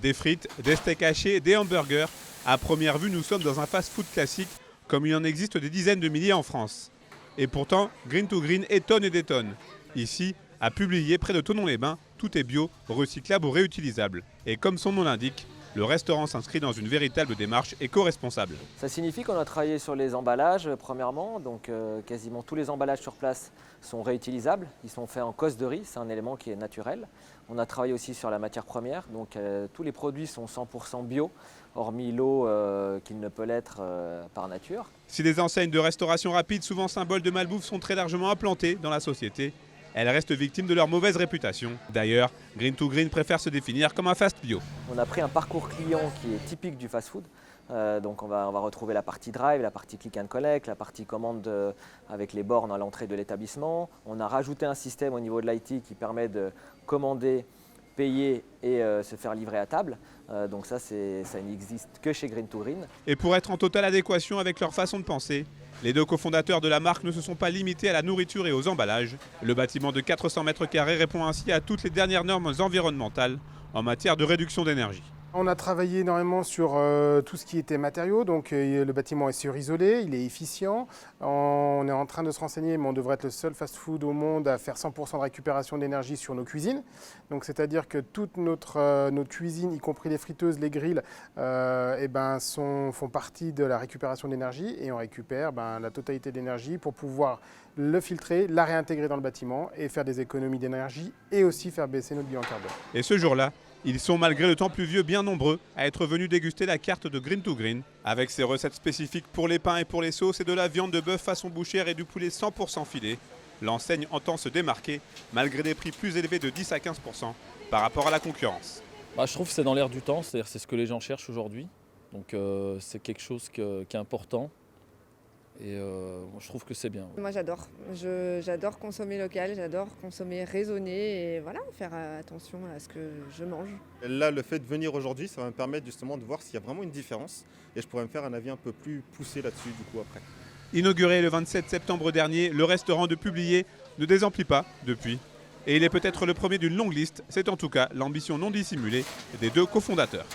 des frites, des steaks hachés, des hamburgers. À première vue, nous sommes dans un fast-food classique, comme il en existe des dizaines de milliers en France. Et pourtant, Green to Green étonne et détonne. Ici, à Publier, près de Thonon-les-Bains, tout est bio, recyclable ou réutilisable. Et comme son nom l'indique, le restaurant s'inscrit dans une véritable démarche éco-responsable. Ça signifie qu'on a travaillé sur les emballages, premièrement. Donc quasiment tous les emballages sur place sont réutilisables. Ils sont faits en cosse de riz, c'est un élément qui est naturel. On a travaillé aussi sur la matière première. Donc tous les produits sont 100% bio, hormis l'eau qui ne peut l'être par nature. Si les enseignes de restauration rapide, souvent symboles de malbouffe, sont très largement implantées dans la société, elles restent victimes de leur mauvaise réputation. D'ailleurs, Green to Green préfère se définir comme un fast bio. On a pris un parcours client qui est typique du fast-food. Donc on va retrouver la partie drive, la partie click and collect, la partie commande avec les bornes à l'entrée de l'établissement. On a rajouté un système au niveau de l'IT qui permet de commander, payer et se faire livrer à table. Donc ça n'existe que chez Green to Green. Et pour être en totale adéquation avec leur façon de penser, les deux cofondateurs de la marque ne se sont pas limités à la nourriture et aux emballages. Le bâtiment de 400 mètres carrés répond ainsi à toutes les dernières normes environnementales en matière de réduction d'énergie. On a travaillé énormément sur tout ce qui était matériaux, donc le bâtiment est surisolé, il est efficient. On est en train de se renseigner, mais on devrait être le seul fast-food au monde à faire 100% de récupération d'énergie sur nos cuisines. Donc c'est-à-dire que toutes notre cuisine, y compris les friteuses, les grilles, font partie de la récupération d'énergie et on récupère la totalité d'énergie pour pouvoir le filtrer, la réintégrer dans le bâtiment et faire des économies d'énergie et aussi faire baisser notre bilan carbone. Et ce jour-là, ils sont malgré le temps pluvieux bien nombreux à être venus déguster la carte de Green to Green. Avec ses recettes spécifiques pour les pains et pour les sauces et de la viande de bœuf façon bouchère et du poulet 100% filet, l'enseigne entend se démarquer malgré des prix plus élevés de 10 à 15% par rapport à la concurrence. Je trouve que c'est dans l'air du temps, c'est-à-dire c'est ce que les gens cherchent aujourd'hui. Donc c'est quelque chose qui est important. Et je trouve que c'est bien. Moi j'adore. J'adore consommer local, j'adore consommer raisonné et voilà, faire attention à ce que je mange. Là, le fait de venir aujourd'hui, ça va me permettre justement de voir s'il y a vraiment une différence et je pourrais me faire un avis un peu plus poussé là-dessus du coup après. Inauguré le 27 septembre dernier, le restaurant de Publier ne désemplit pas depuis. Et il est peut-être le premier d'une longue liste, c'est en tout cas l'ambition non dissimulée des deux cofondateurs.